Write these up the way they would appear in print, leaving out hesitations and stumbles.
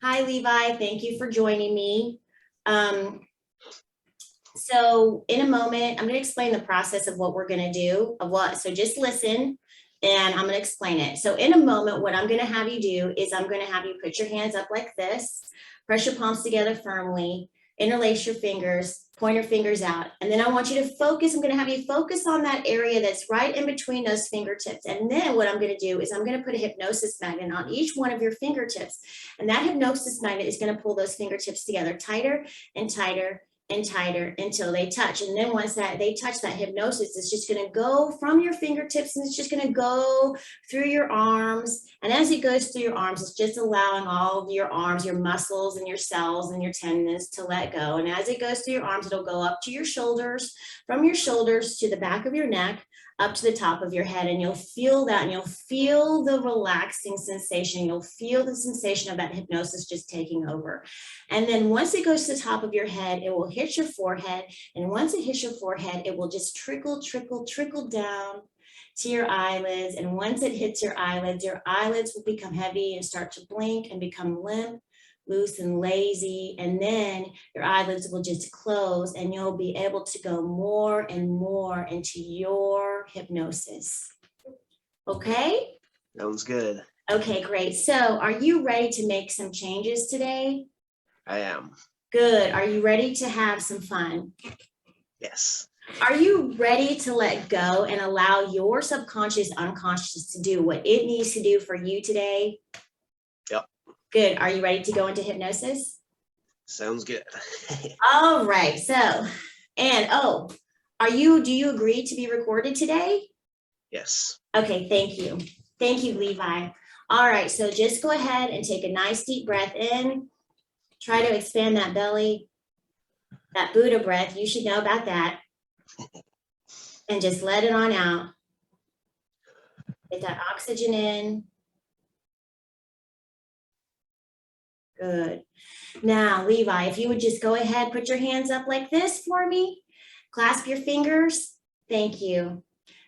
Hi, Levi. Thank you for joining me. So in a moment, I'm going to explain the process of what we're going to do, so just listen and I'm going to explain it. So in a moment, what I'm going to have you do is I'm going to have you put your hands up like this, press your palms together firmly, interlace your fingers, point your fingers out. And then I want you to focus. I'm going to have you focus on that area that's right in between those fingertips. And then what I'm going to do is I'm going to put a hypnosis magnet on each one of your fingertips. And that hypnosis magnet is going to pull those fingertips together tighter and tighter and tighter until they touch. And then once that they touch, that hypnosis is just going to go from your fingertips and it's just going to go through your arms. And as it goes through your arms, it's just allowing all of your arms, your muscles and your cells and your tendons to let go. And as it goes through your arms, it'll go up to your shoulders, from your shoulders to the back of your neck, up to the top of your head, and you'll feel that, and you'll feel the relaxing sensation. You'll feel the sensation of that hypnosis just taking over. And then once it goes to the top of your head, it will hit your forehead. And once it hits your forehead, it will just trickle down to your eyelids. And once it hits your eyelids will become heavy and start to blink and become limp, loose and lazy, and then your eyelids will just close and you'll be able to go more and more into your hypnosis. Okay? Sounds good. Okay, great. So are you ready to make some changes today? I am. Good. Are you ready to have some fun? Yes. Are you ready to let go and allow your subconscious, unconscious to do what it needs to do for you today? Yep. Good. Are you ready to go into hypnosis? Sounds good. All right. So, and do you agree to be recorded today? Yes. Okay. Thank you. Thank you, Levi. All right. So just go ahead and take a nice deep breath in. Try to expand that belly, that Buddha breath. You should know about that. And just let it on out. Get that oxygen in. Good. Now, Levi, if you would just go ahead, put your hands up like this for me. Clasp your fingers. Thank you.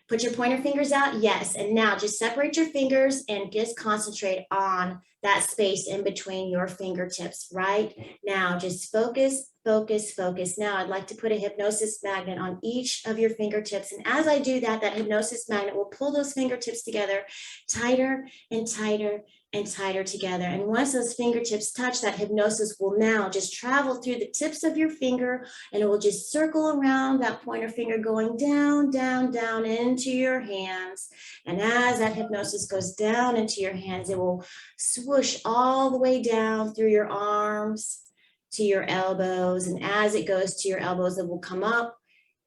Put your pointer fingers out. Yes. And now just separate your fingers and just concentrate on that space in between your fingertips. Right now, just focus, focus, focus. Now, I'd like to put a hypnosis magnet on each of your fingertips. And as I do that, that hypnosis magnet will pull those fingertips together tighter and tighter and tighter together. And once those fingertips touch, that hypnosis will now just travel through the tips of your finger and it will just circle around that pointer finger going down, down, down into your hands. And as that hypnosis goes down into your hands, it will swoosh all the way down through your arms to your elbows. And as it goes to your elbows, it will come up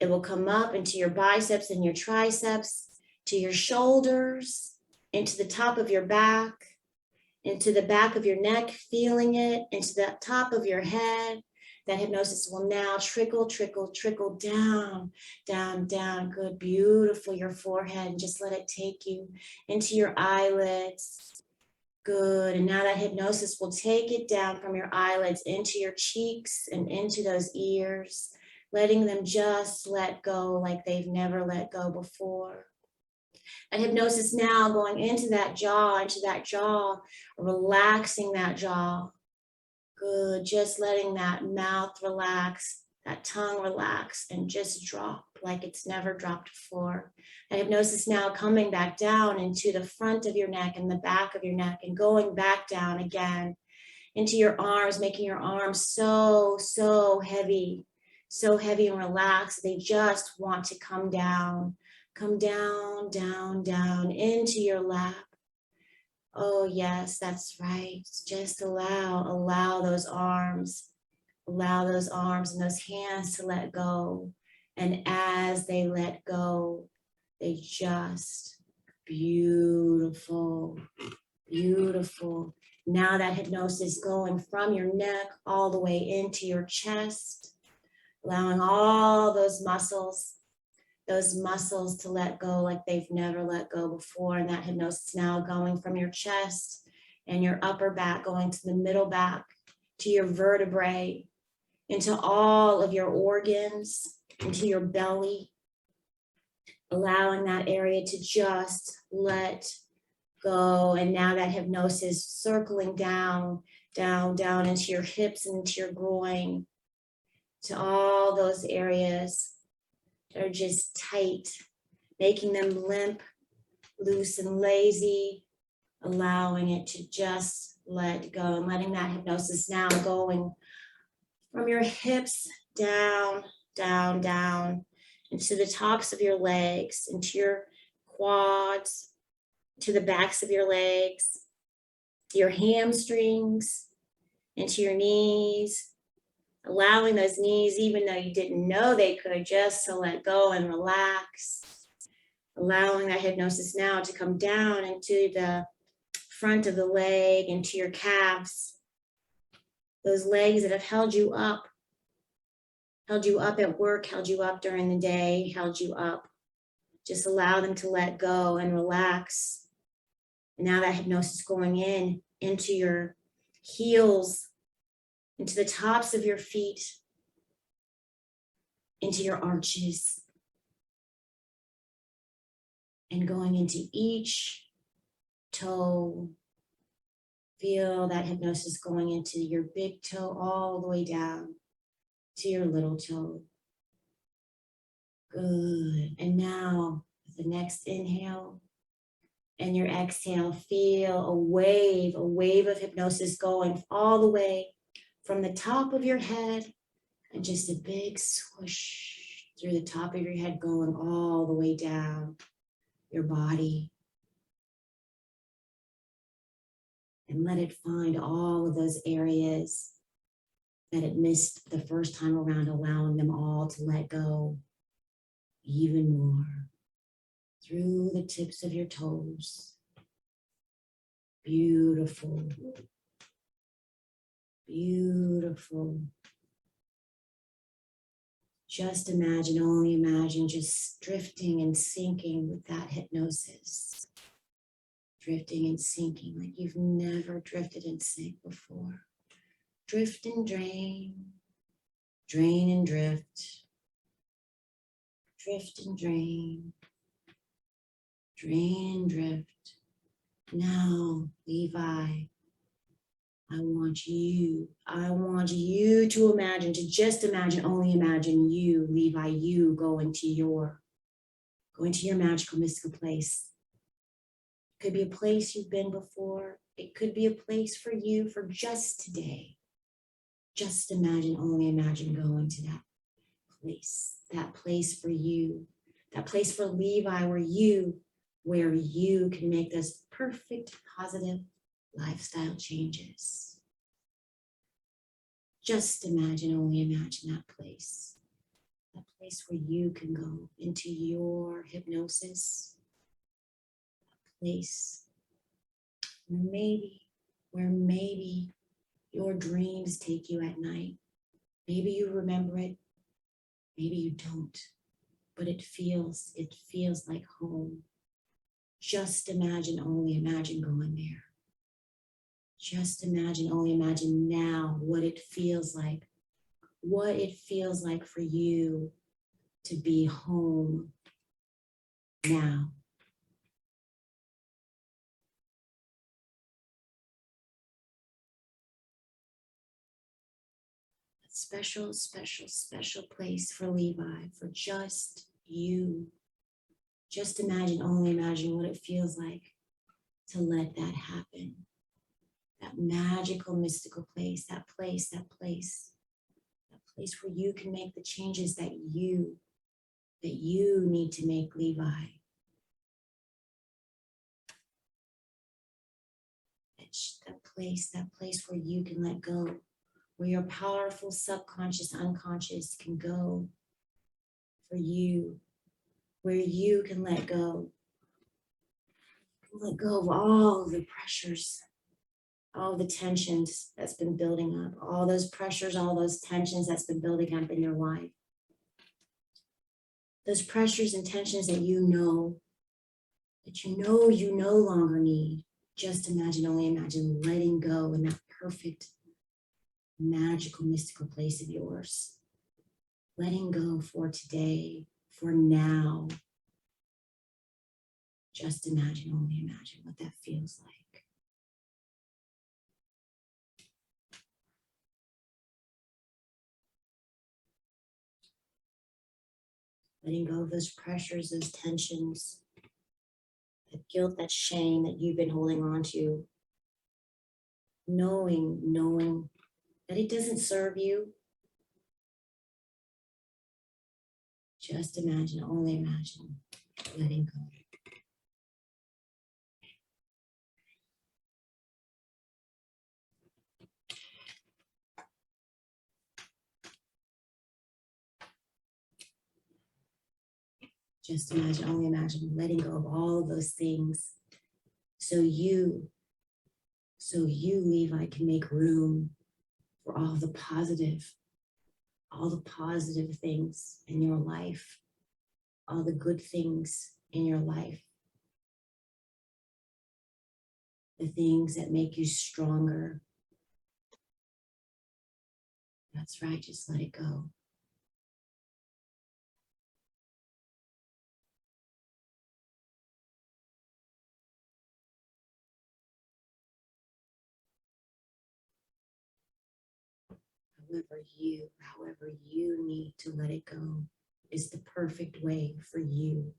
into your biceps and your triceps, to your shoulders, into the top of your back, into the back of your neck, feeling it, into the top of your head. That hypnosis will now trickle, trickle, trickle down, down, down. Good, beautiful, your forehead. And just let it take you into your eyelids. Good, and now that hypnosis will take it down from your eyelids into your cheeks and into those ears, letting them just let go like they've never let go before. And hypnosis now going into that jaw, relaxing that jaw. Good, just letting that mouth relax, that tongue relax, and just drop like it's never dropped before. And hypnosis now coming back down into the front of your neck and the back of your neck and going back down again into your arms, making your arms so heavy and relaxed. They just want to come down, down, down into your lap. Oh yes, that's right. Just allow those arms and those hands to let go. And as they let go, they just, beautiful, beautiful. Now that hypnosis going from your neck all the way into your chest, allowing all those muscles to let go like they've never let go before. And that hypnosis now going from your chest and your upper back, going to the middle back, to your vertebrae, into all of your organs, into your belly, allowing that area to just let go. And now that hypnosis circling down down, down into your hips and into your groin, to all those areas that are just tight, making them limp, loose, and lazy, allowing it to just let go and letting that hypnosis now going from your hips down, down, down into the tops of your legs, into your quads, to the backs of your legs, your hamstrings, into your knees, allowing those knees, even though you didn't know they could, just to let go and relax, allowing that hypnosis now to come down into the front of the leg, into your calves, those legs that have held you up at work, held you up during the day, held you up. Just allow them to let go and relax. And now that hypnosis going in into your heels, into the tops of your feet, into your arches, and going into each toe. Feel that hypnosis going into your big toe all the way down to your little toe. Good. And now, with the next inhale and your exhale, feel a wave of hypnosis going all the way from the top of your head and just a big swoosh through the top of your head, going all the way down your body. And let it find all of those areas that it missed the first time around, allowing them all to let go even more through the tips of your toes. Beautiful. Beautiful. Just imagine, only imagine, just drifting and sinking with that hypnosis. Drifting and sinking like you've never drifted and sank before. Drift and drain, drain and drift. Drift and drain, drain and drift. Now, Levi, I want you to imagine, to just imagine, only imagine you, Levi, you going to your magical, mystical place. It could be a place you've been before. It could be a place for you for just today. Just imagine, only imagine going to that place for you, that place for Levi where you can make those perfect, positive lifestyle changes. Just imagine, only imagine that place where you can go into your hypnosis, that place where maybe your dreams take you at night. Maybe you remember it, maybe you don't, but it feels like home. Just imagine, only imagine going there. Just imagine, only imagine now what it feels like for you to be home now. Special, special, special place for Levi, for just you. Just imagine, only imagine what it feels like to let that happen. That magical, mystical place, that place where you can make the changes that you need to make, Levi. That place where you can let go, where your powerful subconscious, unconscious can go for you, where you can let go of all the pressures, all the tensions that's been building up, all those pressures, all those tensions that's been building up in your life. Those pressures and tensions that you know you no longer need. Just imagine, only imagine letting go in that perfect, magical, mystical place of yours. Letting go for today, for now. Just imagine, only imagine what that feels like. letting go of those pressures, those tensions, that guilt, that shame that you've been holding on to. Knowing that it doesn't serve you. Just imagine, only imagine, letting go. Just imagine, only imagine, letting go of all of those things. So you, Levi, can make room for all the positive things in your life, all the good things in your life, the things that make you stronger. That's right, just let it go. However you need to let it go is the perfect way for you.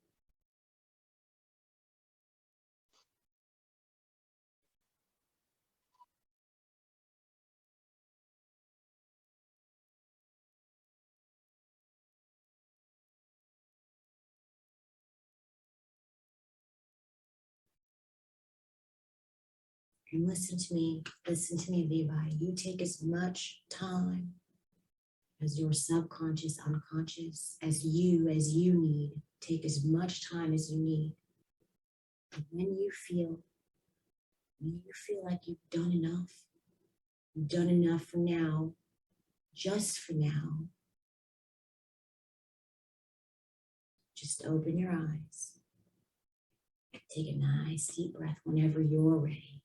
And listen to me, Levi. You take as much time as your subconscious, unconscious, as you need. Take as much time as you need. And when you feel like you've done enough for now, just for now, just open your eyes. Take a nice deep breath whenever you're ready.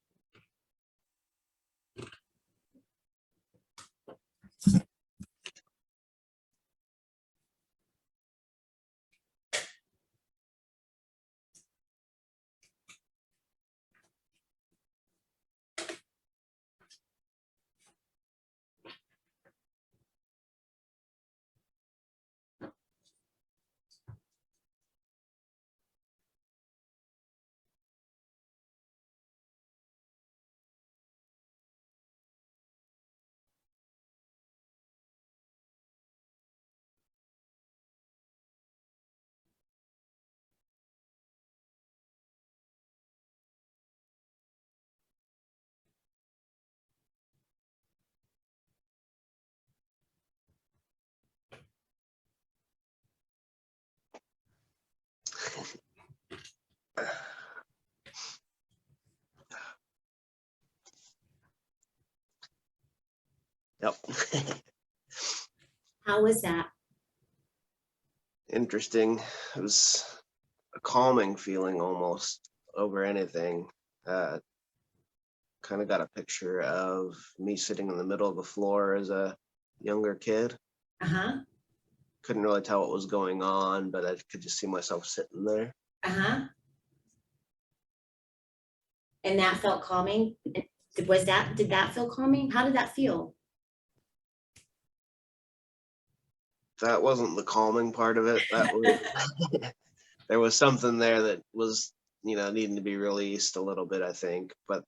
Yep. How was that? Interesting. It was a calming feeling almost over anything. Kind of got a picture of me sitting in the middle of the floor as a younger kid. Uh-huh. Couldn't really tell what was going on, but I could just see myself sitting there. Uh-huh. And that felt calming? Did that feel calming? How did that feel? That wasn't the calming part of it. That was there was something there that was, needing to be released a little bit, I think, but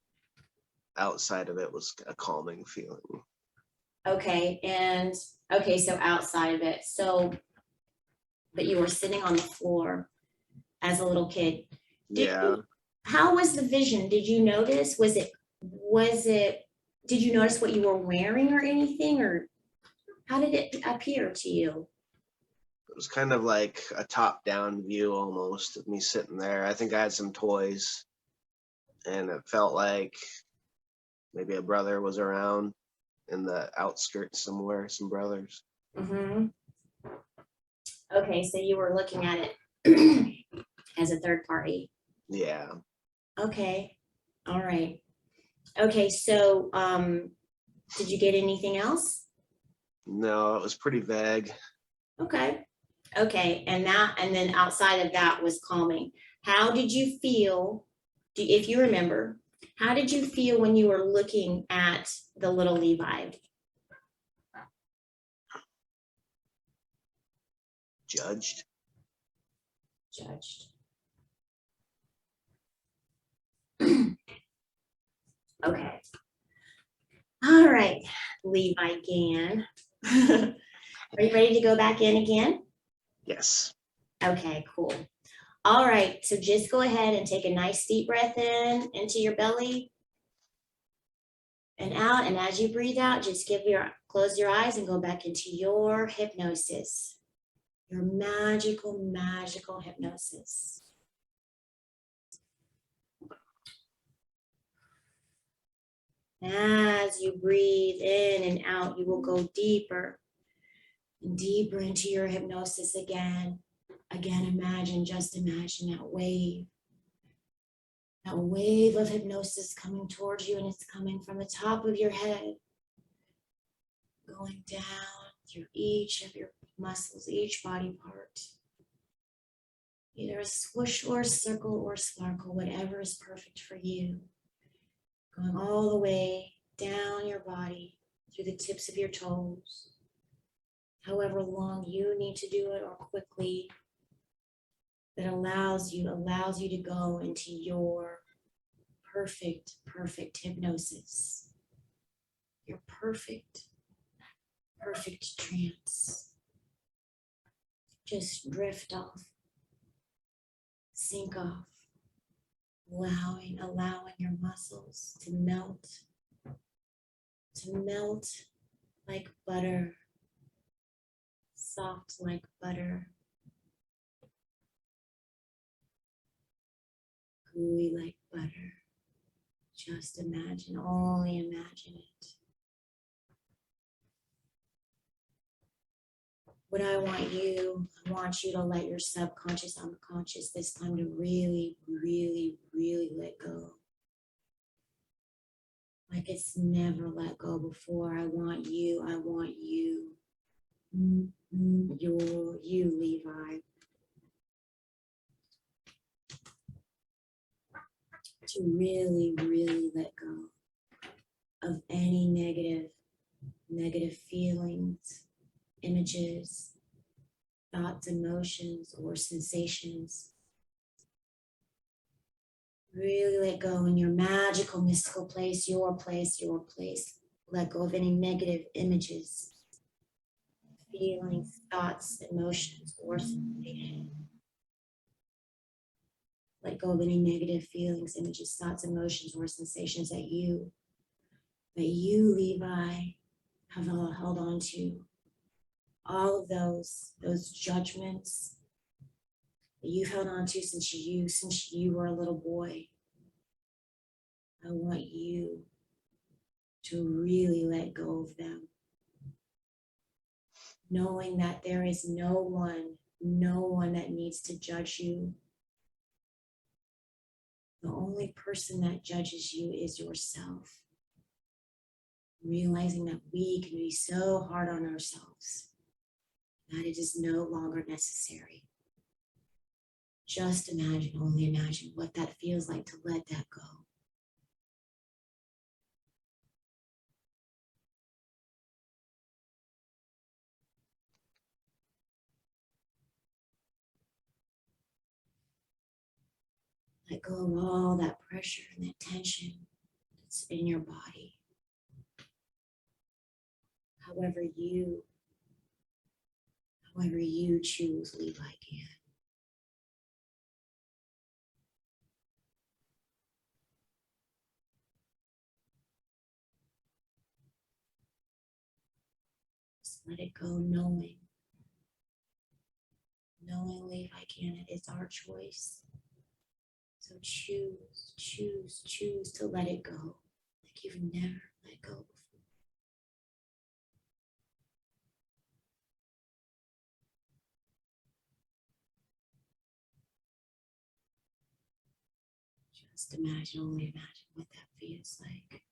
outside of it was a calming feeling. Okay, so outside of it, but you were sitting on the floor as a little kid. How was the vision? Did you notice? Did you notice what you were wearing or anything, or how did it appear to you? It was kind of like a top-down view almost of me sitting there. I think I had some toys, and it felt like maybe a brother was around in the outskirts somewhere, some brothers. Mm-hmm. Okay, so you were looking at it as a third party. Yeah. Okay, all right. Okay, so did you get anything else? No, it was pretty vague. Okay, and then outside of that was calming. How did you feel, if you remember, how did you feel when you were looking at the little Levi? Judged. judged. Okay. All right, Levi Gann. Are you ready to go back in again? Yes. Okay, cool. All right, so just go ahead and take a nice deep breath in into your belly and out. And as you breathe out, just close your eyes and go back into your hypnosis, your magical, magical hypnosis. As you breathe in and out, you will go deeper and deeper into your hypnosis again. Again, just imagine that wave of hypnosis coming towards you, and it's coming from the top of your head, going down through each of your muscles, each body part. Either a swoosh or a circle or a sparkle, whatever is perfect for you. Going all the way down your body through the tips of your toes. However long you need to do it or quickly, that allows you to go into your perfect hypnosis. Your perfect trance. Just drift off, sink off, allowing your muscles to melt like butter, soft like butter, gooey like butter. Just imagine, only imagine it. What I want you to let your subconscious, unconscious this time to really, really, really let go. Like it's never let go before. I want you, you, Levi, to really, really let go of any negative feelings, images, thoughts, emotions, or sensations. Really let go in your magical, mystical place, your place. Let go of any negative images, feelings, thoughts, emotions, or sensations. Let go of any negative feelings, images, thoughts, emotions, or sensations that you, Levi, have held on to. All of those judgments that you've held on to since you were a little boy. I want you to really let go of them. Knowing that there is no one that needs to judge you. The only person that judges you is yourself. Realizing that we can be so hard on ourselves that it is no longer necessary. Just imagine, only imagine what that feels like to let that go. Let go of all that pressure and that tension that's in your body. However you choose, Levi Gann. Just let it go, knowing Levi Gann, it is our choice. So choose to let it go like you've never let go before. Just imagine, only imagine what that feels like.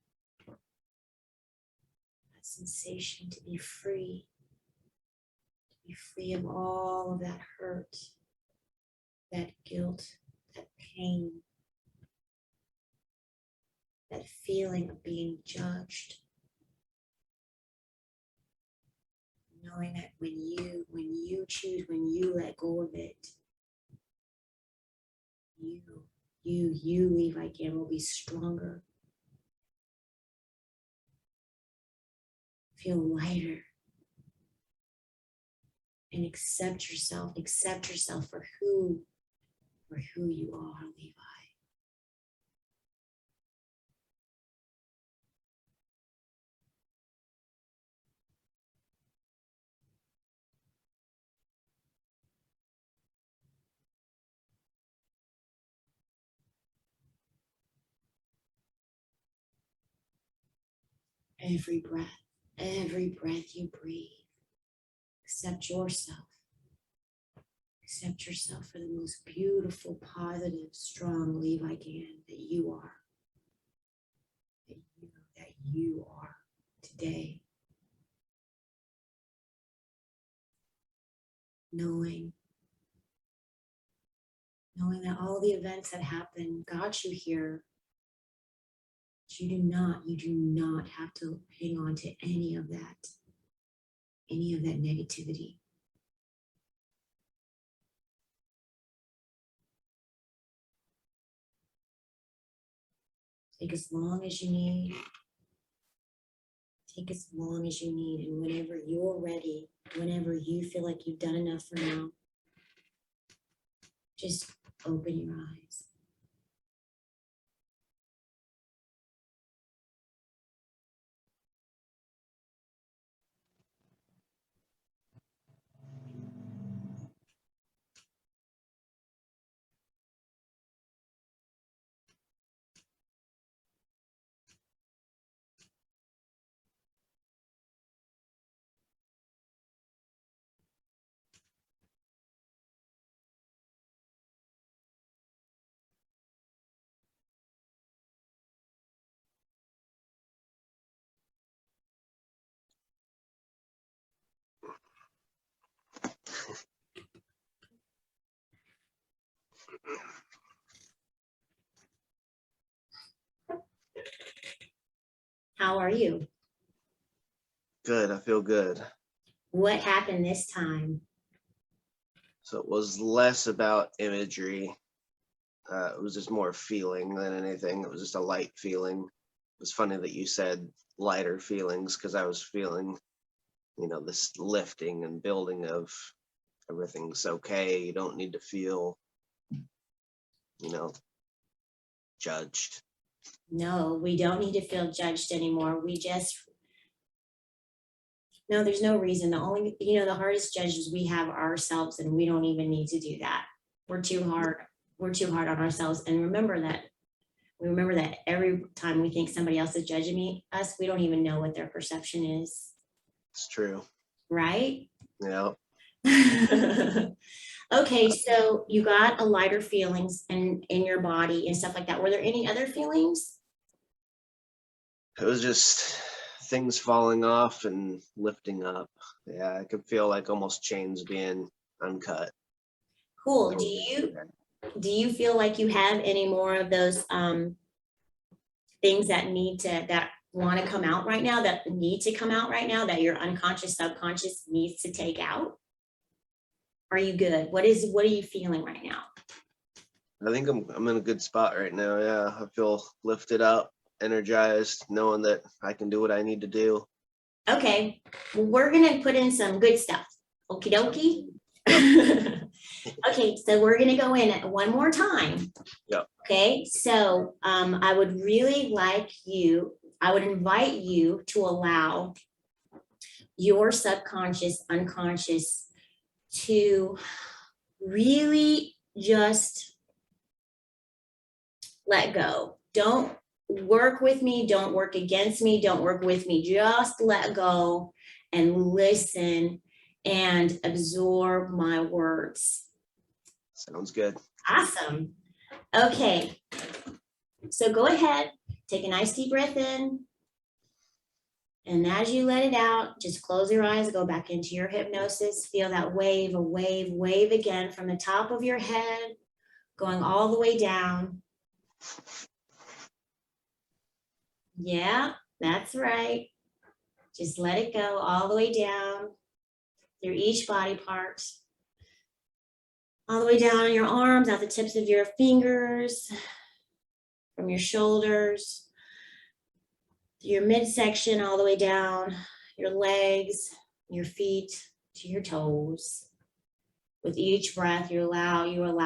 That sensation to be free of all of that hurt, that guilt, that pain, that feeling of being judged. Knowing that when you choose, when you let go of it, you, Levi, again, will be stronger. Feel lighter. And accept yourself for who you are, Levi. Every breath you breathe, accept yourself. Accept yourself for the most beautiful, positive, strong Levi Gann that you are. That you are today. Knowing that all the events that happened got you here. You do not have to hang on to any of that negativity. Take as long as you need. Take as long as you need. And whenever you're ready, whenever you feel like you've done enough for now, just open your eyes. How are you? Good. I feel good. What happened this time? So it was less about imagery. It was just more feeling than anything. It was just a light feeling. It was funny that you said lighter feelings, because I was feeling, this lifting and building of everything's okay. You don't need to feel, judged. No, we don't need to feel judged anymore. No, there's no reason. The hardest judges we have ourselves, and we don't even need to do that. We're too hard on ourselves. And remember that every time we think somebody else is judging us, we don't even know what their perception is. It's true. Right? Yeah. Okay, so you got a lighter feelings in your body and stuff like that. Were there any other feelings? It was just things falling off and lifting up. Yeah, I could feel like almost chains being uncut. Cool. Do you feel like you have any more of those things that want to come out right now, that need to come out right now, that your unconscious, subconscious needs to take out? Are you good? What are you feeling right now? I think I'm in a good spot right now. Yeah, I feel lifted up, energized, knowing that I can do what I need to do. Okay, well, we're gonna put in some good stuff. Okie dokie. Okay, so we're gonna go in one more time. Yep. Okay, so I would invite you to allow your subconscious, unconscious to really just let go. Don't work with me, don't work against me, don't work with me. Just let go and listen and absorb my words. Sounds good. Awesome. Okay, so go ahead, take a nice deep breath in. And as you let it out, just close your eyes, go back into your hypnosis. Feel that wave again from the top of your head, going all the way down. Yeah, that's right. Just let it go all the way down through each body part. All the way down on your arms, out the tips of your fingers, from your shoulders, to your midsection, all the way down your legs, your feet, to your toes. With each breath, you allow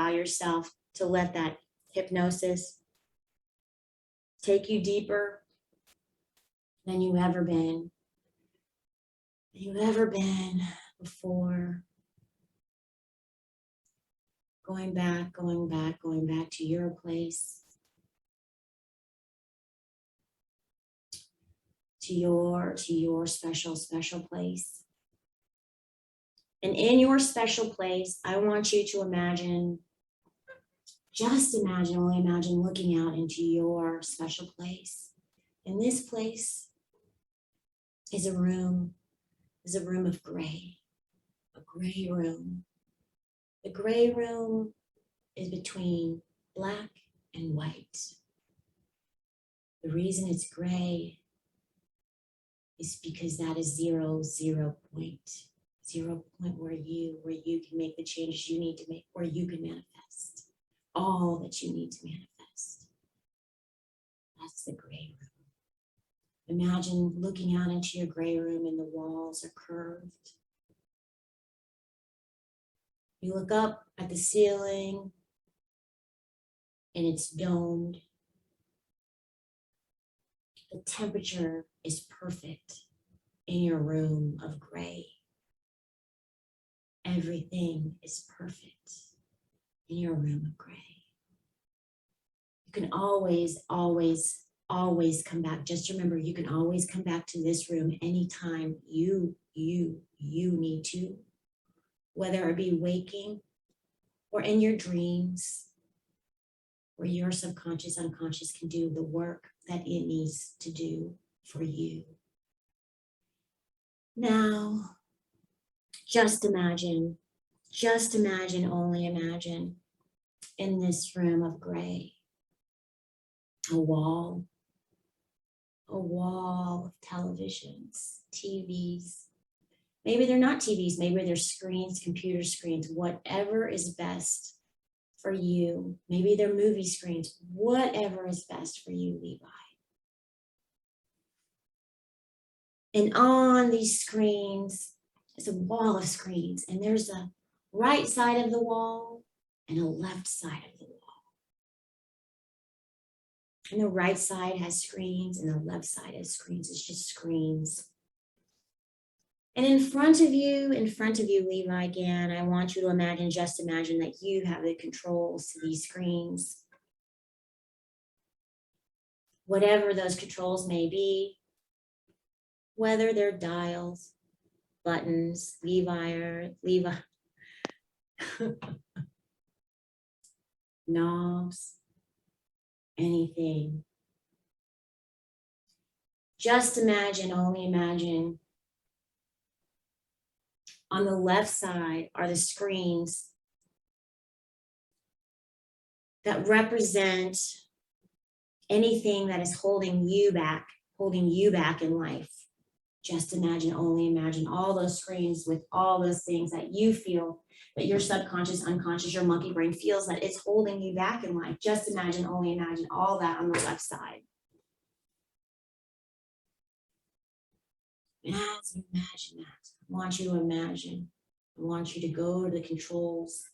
yourself to let that hypnosis take you deeper than you've ever been before. Going back to your place, to your special place. And in your special place, I want you to imagine, only imagine looking out into your special place. And this place is a room of gray, a gray room. The gray room is between black and white. The reason it's gray is because that is 0 point. 0 point where you can make the changes you need to make, where you can manifest all that you need to manifest. That's the gray room. Imagine looking out into your gray room and the walls are curved. You look up at the ceiling and it's domed. The temperature is perfect in your room of gray. Everything is perfect in your room of gray. You can always come back. Just remember, you can always come back to this room anytime you need to, whether it be waking or in your dreams, where your subconscious, unconscious can do the work that it needs to do for you. Now, just imagine, only imagine, in this room of gray, a wall of televisions, TVs. Maybe they're not TVs, maybe they're screens, computer screens, whatever is best for you. Maybe they're movie screens, whatever is best for you, Levi. And on these screens is a wall of screens, and there's a right side of the wall and a left side of the wall. And the right side has screens and the left side has screens. It's just screens. And in front of you, Levi, again, I want you to imagine that you have the controls to these screens. Whatever those controls may be, whether they're dials, buttons, knobs, anything. Just imagine, only imagine, on the left side are the screens that represent anything that is holding you back in life. Just imagine, only imagine all those screens with all those things that you feel that your subconscious, unconscious, your monkey brain feels that it's holding you back in life. Just imagine, only imagine all that on the left side. And as you imagine that, I want you to go to the controls.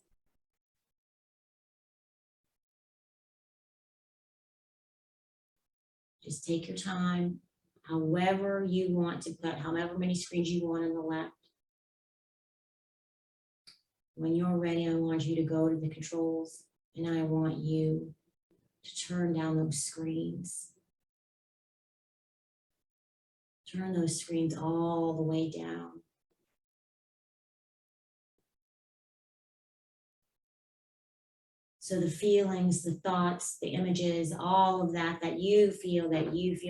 Just take your time, however you want to put, however many screens you want on the left. When you're ready, I want you to go to the controls, and I want you to turn down those screens. Turn those screens all the way down. So the feelings, the thoughts, the images, all of that you feel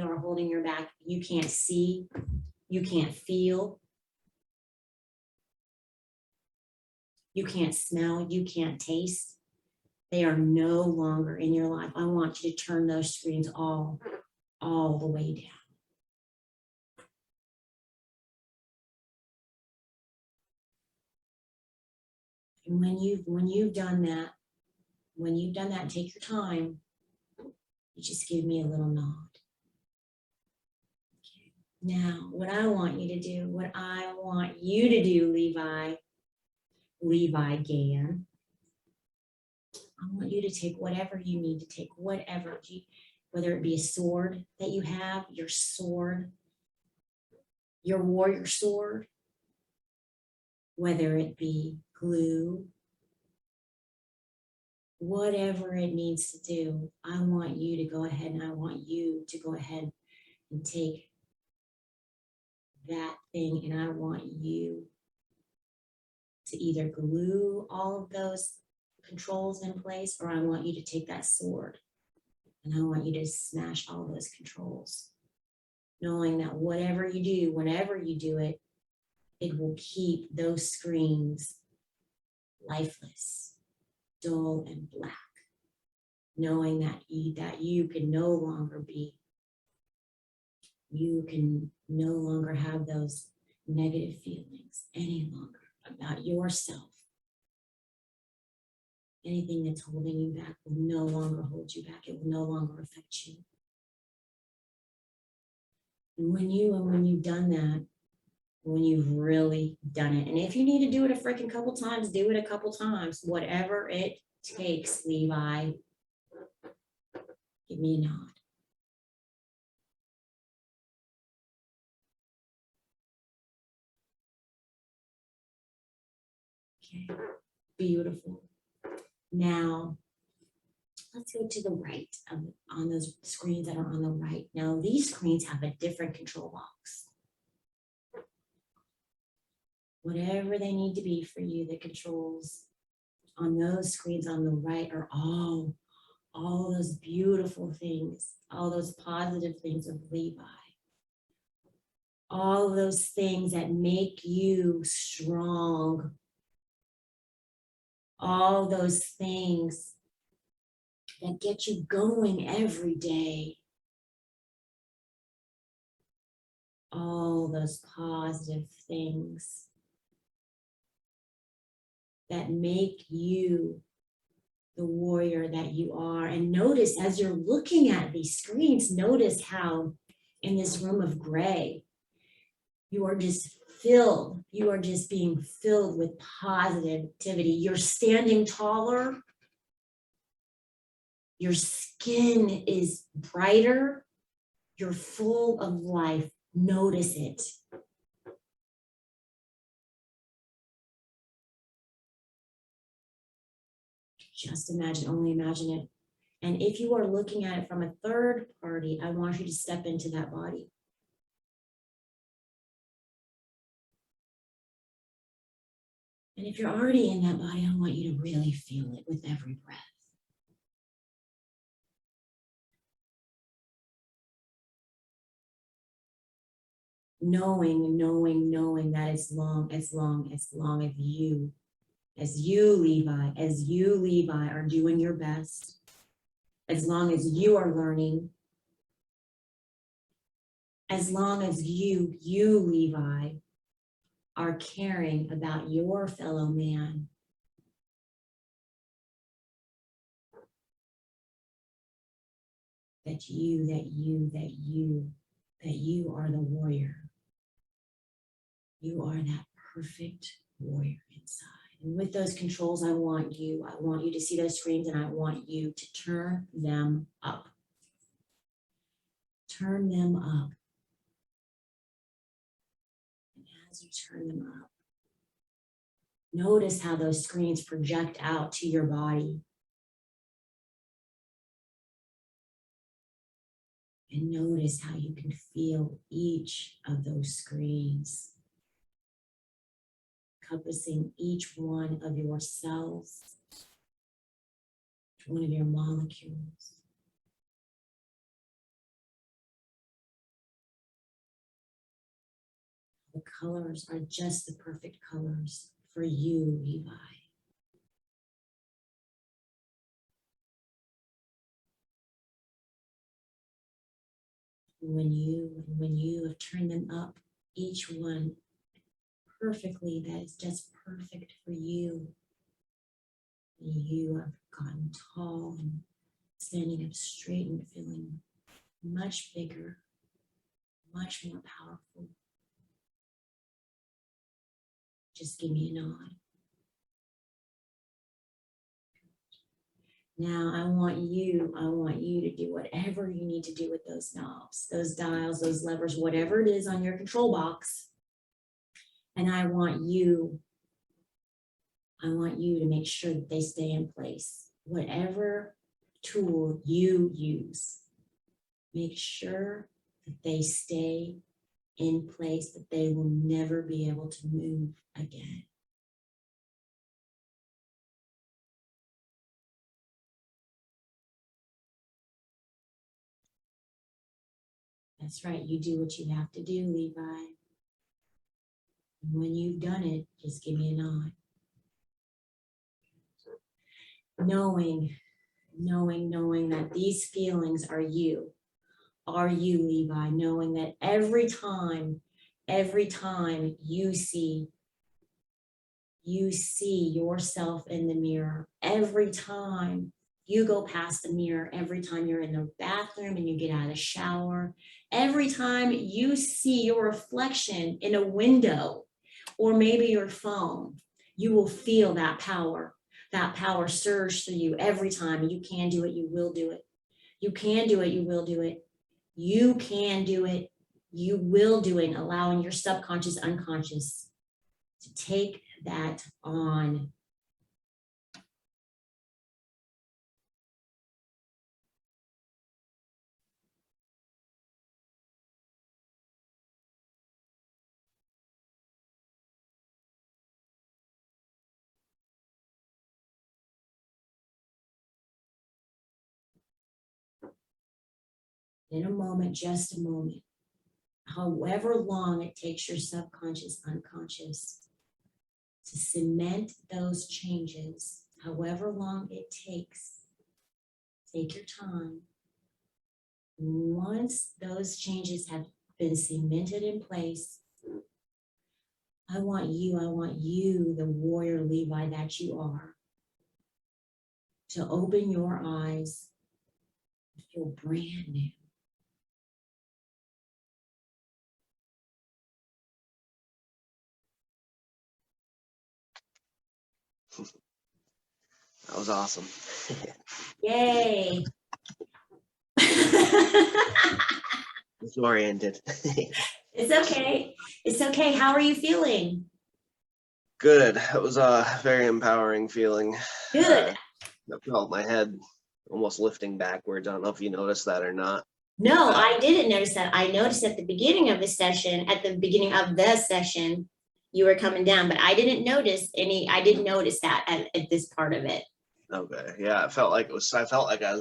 are holding you back, you can't see, you can't feel, you can't smell, you can't taste. They are no longer in your life. I want you to turn those screens all the way down. And when you've done that, take your time. You just give me a little nod. Okay. Now, what I want you to do, Levi Gann, I want you to take whatever you need to take, whether it be a sword that you have, your sword, your warrior sword, whether it be glue, whatever it needs to do, I want you to go ahead and take that thing, and I want you to either glue all of those controls in place, or I want you to take that sword and I want you to smash all those controls, knowing that whatever you do, whenever you do it, it will keep those screens lifeless, dull and black, knowing that you can no longer have those negative feelings any longer about yourself. Anything that's holding you back will no longer hold you back. It will no longer affect you. And when you've done that, when you've really done it, and if you need to do it a freaking couple times, do it a couple times, whatever it takes, Levi, give me a nod. Okay, beautiful. Now, let's go to the right on those screens that are on the right. Now, these screens have a different control box. Whatever they need to be for you, the controls on those screens on the right are all those beautiful things, all those positive things of Levi. All those things that make you strong. All those things that get you going every day. All those positive things that make you the warrior that you are. And notice as you're looking at these screens, notice how in this room of gray, you are just being filled with positivity. You're standing taller. Your skin is brighter. You're full of life. Notice it. Just only imagine it. And if you are looking at it from a third party, I want you to step into that body. And if you're already in that body, I want you to really feel it with every breath. Knowing that as long as you, Levi, are doing your best, as long as you are learning, as long as you, Levi, are caring about your fellow man, that you are the warrior. You are that perfect warrior inside. And with those controls, I want you to see those screens, and I want you to turn them up. Turn them up. And as you turn them up, notice how those screens project out to your body. And notice how you can feel each of those screens encompassing each one of your cells, each one of your molecules. The colors are just the perfect colors for you, Levi. When you have turned them up, each one perfectly, that is just perfect for you. You have gotten tall and standing up straight and feeling much bigger, much more powerful. Just give me a nod. Now I want you to do whatever you need to do with those knobs, those dials, those levers, whatever it is on your control box. And I want you to make sure that they stay in place. Whatever tool you use, make sure that they stay in place, that they will never be able to move again. That's right, you do what you have to do, Levi. And when you've done it, just give me a nod. Knowing that these feelings are you, Levi, knowing that every time you see yourself in the mirror, every time you go past the mirror, every time you're in the bathroom and you get out of the shower, every time you see your reflection in a window or maybe your phone, you will feel that power surge through you every time. You can do it, you will do it. You can do it, you will do it. You can do it, you will do it, allowing your subconscious, unconscious to take that on. In a moment, just a moment, however long it takes your subconscious, unconscious to cement those changes, however long it takes, take your time. Once those changes have been cemented in place, I want you, the warrior Levi that you are, to open your eyes and feel brand new. That was awesome. Yay. Disoriented. It's okay. It's okay. How are you feeling? Good. It was a very empowering feeling. Good. I felt my head almost lifting backwards. I don't know if you noticed that or not. No, I didn't notice that. I noticed at the beginning of the session, you were coming down, but I didn't notice that at this part of it. Okay. Yeah, I felt like I was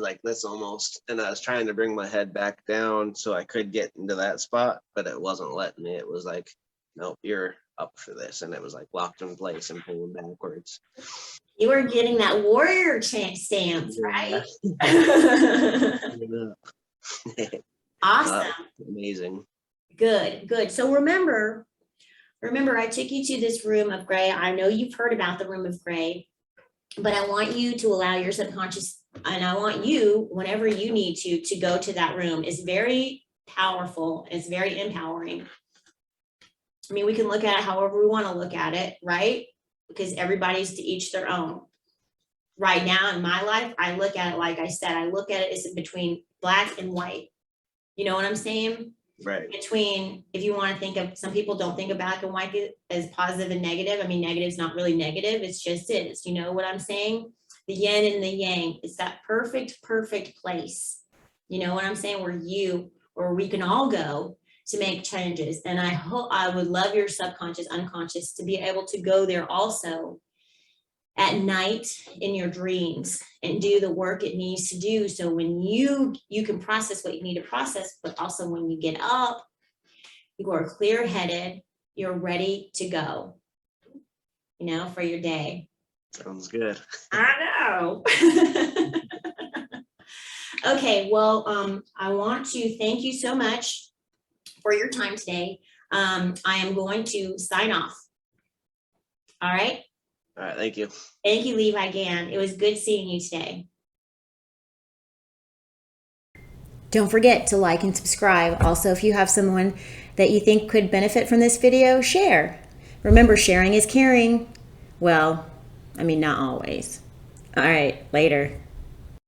like this almost, and I was trying to bring my head back down so I could get into that spot, but it wasn't letting me. It was like, nope, you're up for this, and it was like locked in place and pulling backwards. You were getting that warrior stance, right? Awesome. Amazing. Good. So remember, I took you to this room of gray. I know you've heard about the room of gray, but I want you to allow your subconscious, and I want you, whenever you need to go to that room. It's very powerful. It's very empowering. I mean, we can look at it however we want to look at it, right? Because everybody's to each their own. Right now in my life, I look at it, like I said, I look at it as between black and white. You know what I'm saying? Right. Between, if you want to think of, some people don't think of black and white as positive and negative. I mean, negative is not really negative. It's just is. You know what I'm saying? The yin and the yang. It's that perfect place. You know what I'm saying? Where we can all go to make changes. And I would love your subconscious, unconscious to be able to go there also at night in your dreams and do the work it needs to do. So when you can process what you need to process, but also when you get up, you are clear-headed, you're ready to go, for your day. Sounds good. I know. Okay, well, I want to thank you so much for your time today. I am going to sign off. All right. All right, thank you. Thank you, Levi Gann. It was good seeing you today. Don't forget to like and subscribe. Also, if you have someone that you think could benefit from this video, share. Remember, sharing is caring. Well, I mean, not always. All right, later.